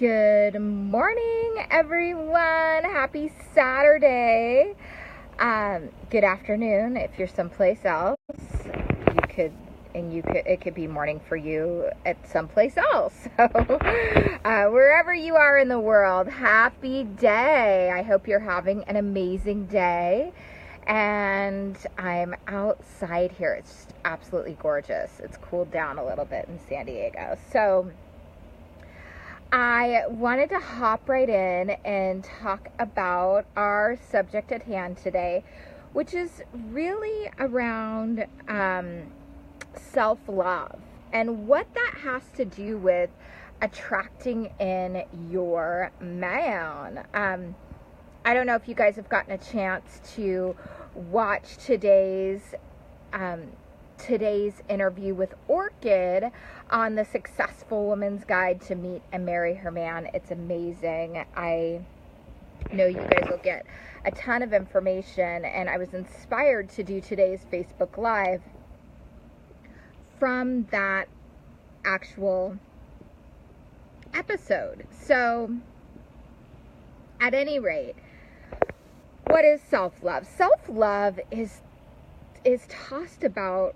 Good morning, everyone. Happy Saturday. Good afternoon if you're someplace else. It could be morning for you at someplace else. So, wherever you are in the world, happy day. I hope you're having an amazing day. And I'm outside here. It's just absolutely gorgeous. It's cooled down a little bit in San Diego. So, I wanted to hop right in and talk about our subject at hand today, which is really around self-love and what that has to do with attracting in your man. I don't know if you guys have gotten a chance to watch today's interview with Orchid on the Successful Woman's Guide to Meet and Marry Her Man. It's amazing. I know you guys will get a ton of information, and I was inspired to do today's Facebook Live from that actual episode. So, at any rate, what is self-love? Self-love is tossed about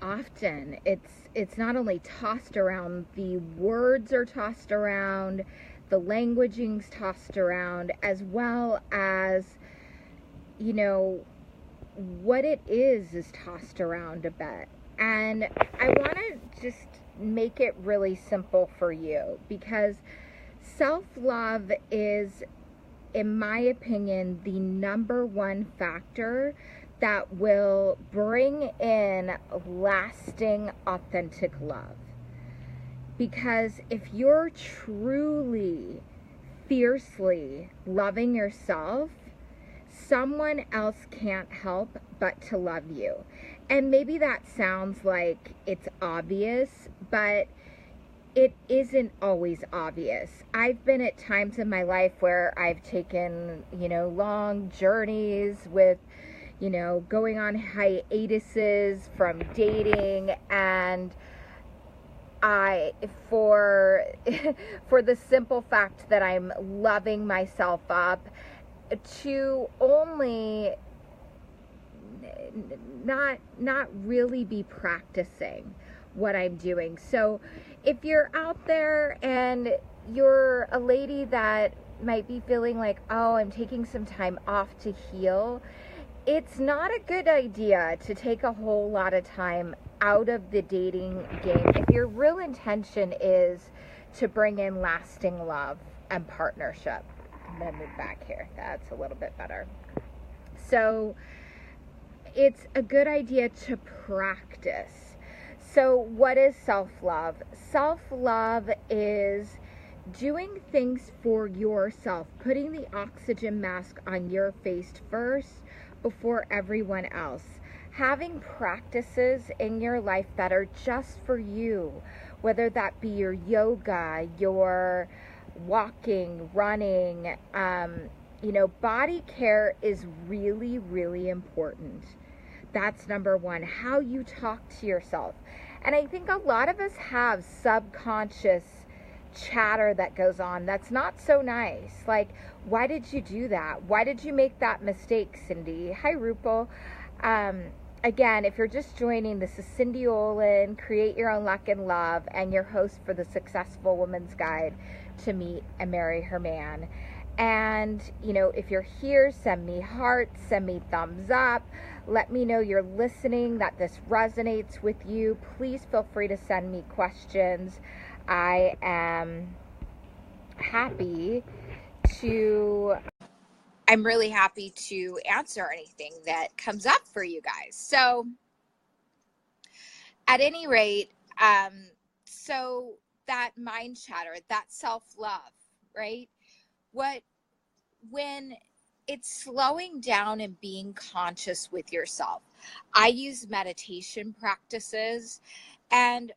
often. It's not only tossed around, the words are tossed around, the languaging's tossed around, as well as, you know, what it is tossed around a bit. And I want to just make it really simple for you, because self-love is, in my opinion, the number one factor that will bring in lasting, authentic love. Because if you're truly, fiercely loving yourself, someone else can't help but to love you. And maybe that sounds like it's obvious, but it isn't always obvious. I've been at times in my life where I've taken, long journeys with, going on hiatuses from dating, and for the simple fact that I'm loving myself up, to only not really be practicing what I'm doing. So if you're out there and you're a lady that might be feeling like, oh, I'm taking some time off to heal, it's not a good idea to take a whole lot of time out of the dating game if your real intention is to bring in lasting love and partnership. I'm going to move back here. That's a little bit better. So it's a good idea to practice. So what is self-love? Self-love is doing things for yourself, putting the oxygen mask on your face first before everyone else. Having practices in your life that are just for you, whether that be your yoga, your walking, running, body care is really, really important. That's number one. How you talk to yourself. And I think a lot of us have subconscious chatter that goes on that's not so nice. Like, why did you do that? Why did you make that mistake, Cindy? Hi, Rupal. Again, if you're just joining, this is Cindy Olin, Create Your Own Luck and Love, and your host for the Successful Woman's Guide to Meet and Marry Her Man. And, if you're here, send me hearts, send me thumbs up. Let me know you're listening, that this resonates with you. Please feel free to send me questions. I am really happy to answer anything that comes up for you guys. So at any rate, so that mind chatter, that self-love, right? When it's slowing down and being conscious with yourself. I use meditation practices, and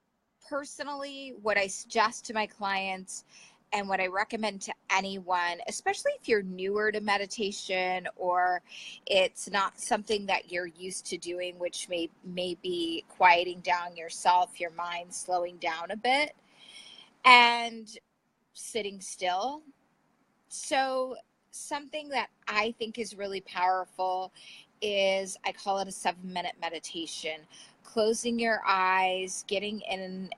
personally, what I suggest to my clients and what I recommend to anyone, especially if you're newer to meditation or it's not something that you're used to doing, which may be quieting down yourself, your mind slowing down a bit. And sitting still. So something that I think is really powerful is, I call it a 7-minute meditation. Closing your eyes, getting in,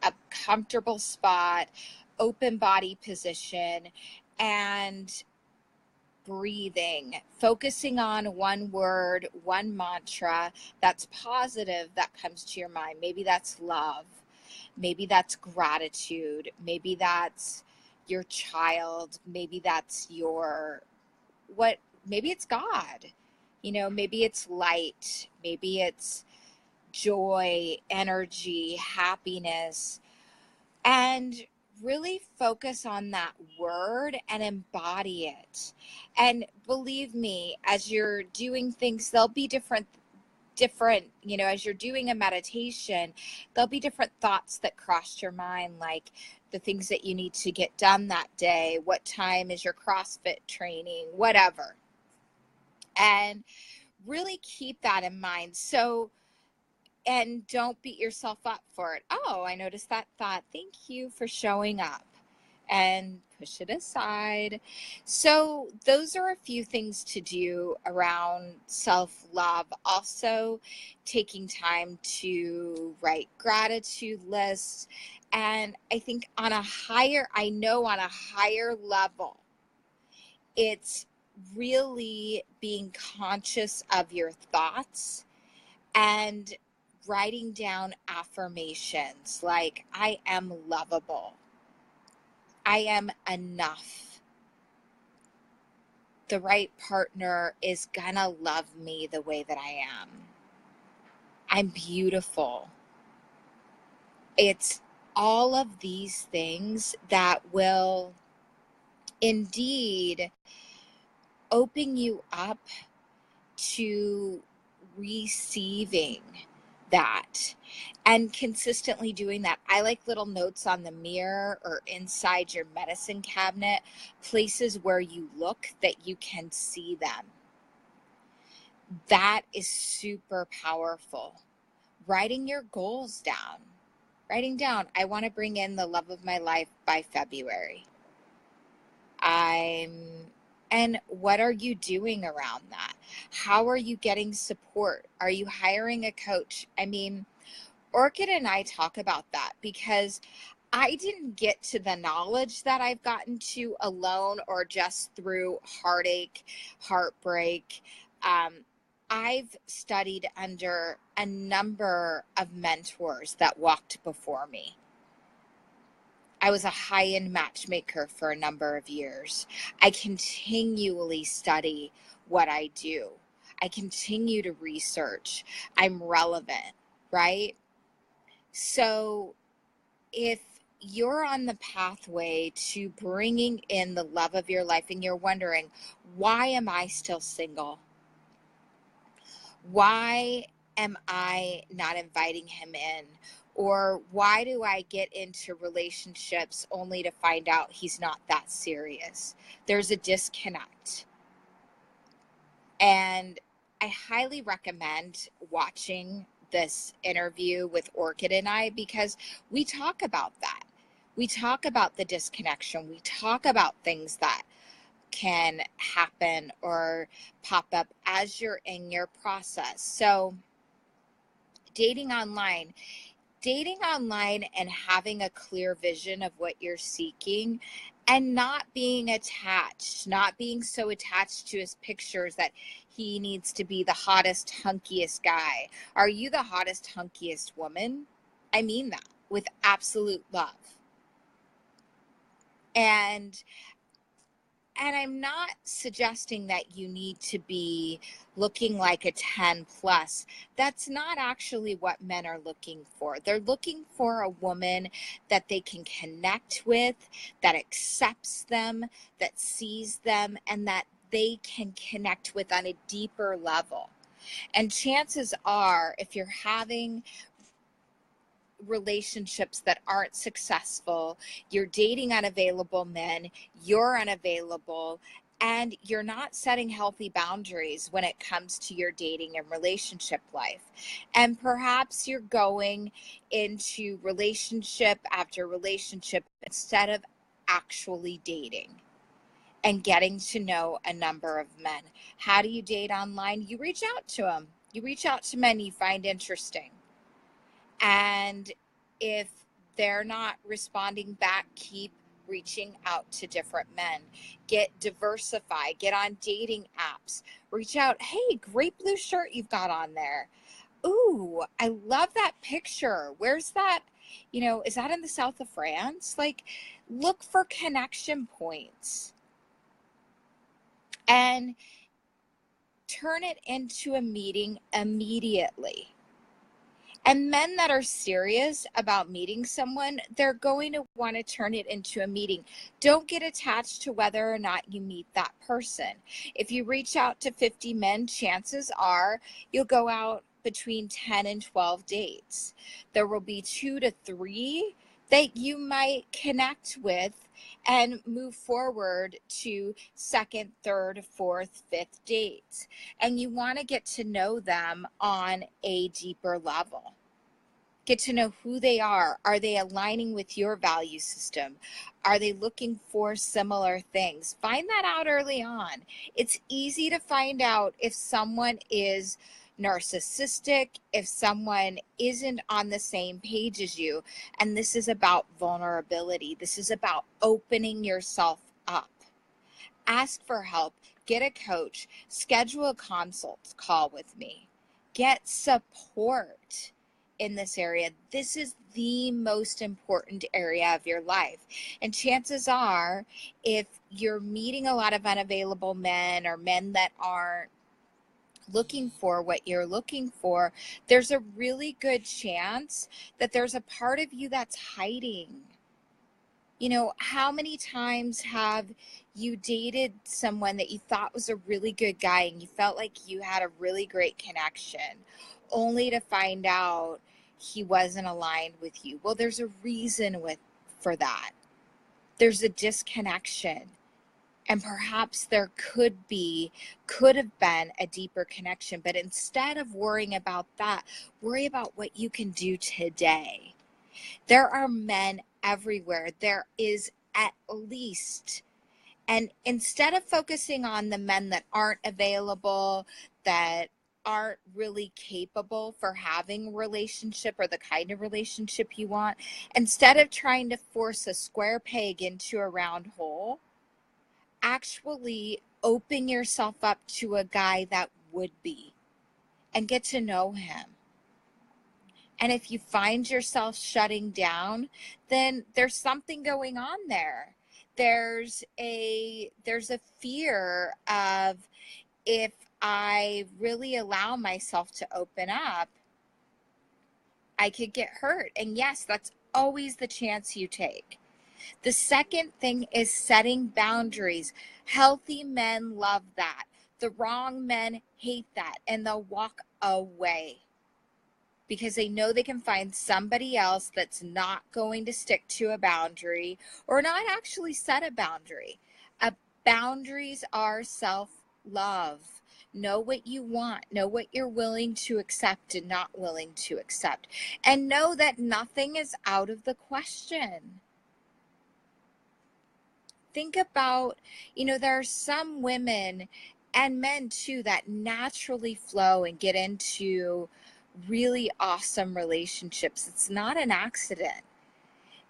a comfortable spot, open body position, and breathing, focusing on one word, one mantra that's positive that comes to your mind. Maybe that's love. Maybe that's gratitude. Maybe that's your child. Maybe that's maybe it's God. Maybe it's light. Maybe it's joy, energy, happiness. And really focus on that word and embody it. And believe me, as you're doing things, there'll be different, as you're doing a meditation, there'll be different thoughts that cross your mind, like the things that you need to get done that day, what time is your CrossFit training, whatever. And really keep that in mind. And don't beat yourself up for it. Oh, I noticed that thought. Thank you for showing up. And push it aside. So those are a few things to do around self-love. Also, taking time to write gratitude lists. And I think on a higher level, it's really being conscious of your thoughts and writing down affirmations like, I am lovable. I am enough. The right partner is gonna love me the way that I am. I'm beautiful. It's all of these things that will indeed open you up to receiving that and consistently doing that. I like little notes on the mirror or inside your medicine cabinet, places where you look that you can see them. That is super powerful. Writing your goals down. Writing down, I want to bring in the love of my life by February. And what are you doing around that? How are you getting support? Are you hiring a coach? I mean, Orchid and I talk about that because I didn't get to the knowledge that I've gotten to alone or just through heartache, heartbreak. I've studied under a number of mentors that walked before me. I was a high-end matchmaker for a number of years. I continually study what I do. I continue to research. I'm relevant, right? So if you're on the pathway to bringing in the love of your life and you're wondering, why am I still single? Why am I not inviting him in? Or why do I get into relationships only to find out he's not that serious? There's a disconnect. And I highly recommend watching this interview with Orchid and I because we talk about that. We talk about the disconnection. We talk about things that can happen or pop up as you're in your process. So dating online and having a clear vision of what you're seeking and not being so attached to his pictures that he needs to be the hottest, hunkiest guy. Are you the hottest, hunkiest woman? I mean that with absolute love. And I'm not suggesting that you need to be looking like a 10 plus. That's not actually what men are looking for. They're looking for a woman that they can connect with, that accepts them, that sees them, and that they can connect with on a deeper level. And chances are, if you're having relationships that aren't successful, you're dating unavailable men, you're unavailable, and you're not setting healthy boundaries when it comes to your dating and relationship life. And perhaps you're going into relationship after relationship instead of actually dating and getting to know a number of men. How do you date online? You reach out to them. You reach out to men you find interesting. And if they're not responding back, keep reaching out to different men. Diversify, get on dating apps, reach out. Hey, great blue shirt you've got on there. Ooh, I love that picture. Where's that? Is that in the south of France? Like, look for connection points and turn it into a meeting immediately. And men that are serious about meeting someone, they're going to want to turn it into a meeting. Don't get attached to whether or not you meet that person. If you reach out to 50 men, chances are you'll go out between 10 and 12 dates. There will be 2 to 3 that you might connect with and move forward to second, third, fourth, fifth dates. And you want to get to know them on a deeper level. Get to know who they are. Are they aligning with your value system? Are they looking for similar things? Find that out early on. It's easy to find out if someone is narcissistic, if someone isn't on the same page as you. And this is about vulnerability. This is about opening yourself up. Ask for help. Get a coach. Schedule a consult call with me. Get support in this area. This is the most important area of your life. And chances are, if you're meeting a lot of unavailable men or men that aren't looking for what you're looking for, there's a really good chance that there's a part of you that's hiding. How many times have you dated someone that you thought was a really good guy and you felt like you had a really great connection, only to find out he wasn't aligned with you? Well, there's a reason for that. There's a disconnection. And perhaps there could have been a deeper connection. But instead of worrying about that, worry about what you can do today. There are men everywhere. There is at least. And instead of focusing on the men that aren't available, that aren't really capable for having a relationship or the kind of relationship you want, instead of trying to force a square peg into a round hole, actually open yourself up to a guy that would be and get to know him. And if you find yourself shutting down, then there's something going on there. There's a fear of, if I really allow myself to open up, I could get hurt. And yes, that's always the chance you take. The second thing is setting boundaries. Healthy men love that. The wrong men hate that, and they'll walk away because they know they can find somebody else that's not going to stick to a boundary or not actually set a boundary. Boundaries are self-love. Know what you want. Know what you're willing to accept and not willing to accept. And know that nothing is out of the question. Think about, there are some women and men too that naturally flow and get into really awesome relationships. It's not an accident.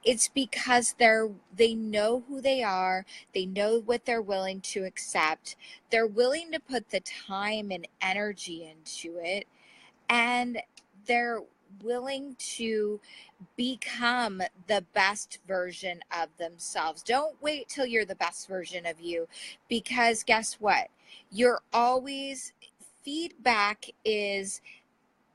It's because they know who they are. They know what they're willing to accept. They're willing to put the time and energy into it. And they're willing to become the best version of themselves. Don't wait till you're the best version of you, because guess what? Feedback is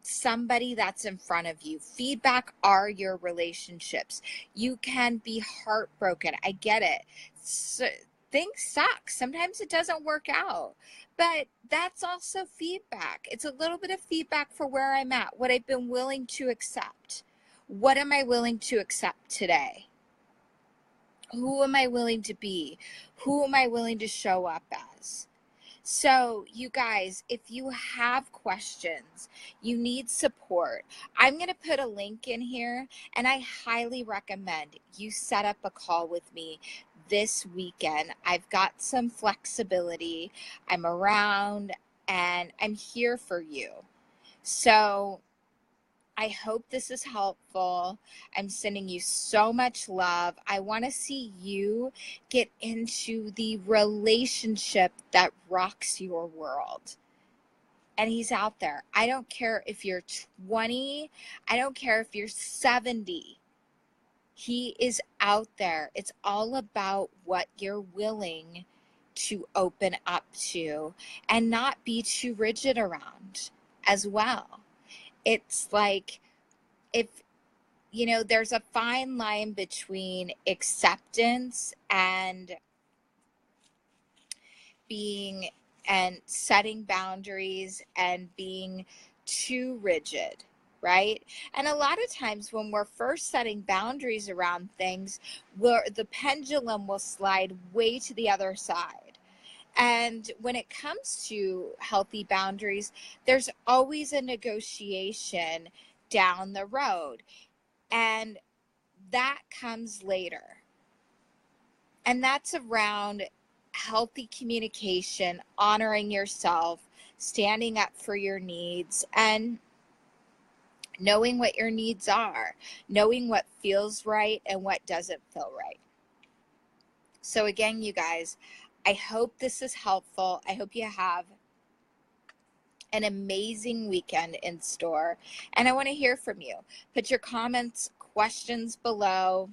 somebody that's in front of you. Feedback are your relationships. You can be heartbroken. I get it. So, things suck. Sometimes it doesn't work out. But that's also feedback. It's a little bit of feedback for where I'm at, what I've been willing to accept. What am I willing to accept today? Who am I willing to be? Who am I willing to show up as? So, you guys, if you have questions, you need support, I'm going to put a link in here, and I highly recommend you set up a call with me this weekend. I've got some flexibility, I'm around, and I'm here for you. So, I hope this is helpful. I'm sending you so much love. I want to see you get into the relationship that rocks your world. And he's out there. I don't care if you're 20, I don't care if you're 70. He is out there. It's all about what you're willing to open up to and not be too rigid around as well. It's like, if there's a fine line between acceptance and being and setting boundaries and being too rigid, right? And a lot of times when we're first setting boundaries around things, where the pendulum will slide way to the other side. And when it comes to healthy boundaries, there's always a negotiation down the road. And that comes later. And that's around healthy communication, honoring yourself, standing up for your needs, and knowing what your needs are, knowing what feels right and what doesn't feel right. So, again, you guys, I hope this is helpful. I hope you have an amazing weekend in store. And I want to hear from you. Put your comments, questions below.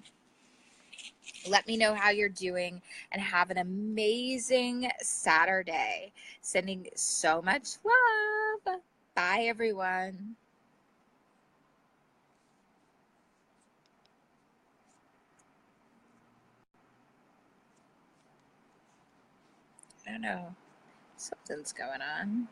Let me know how you're doing, and have an amazing Saturday. Sending so much love. Bye, everyone. I don't know. Something's going on.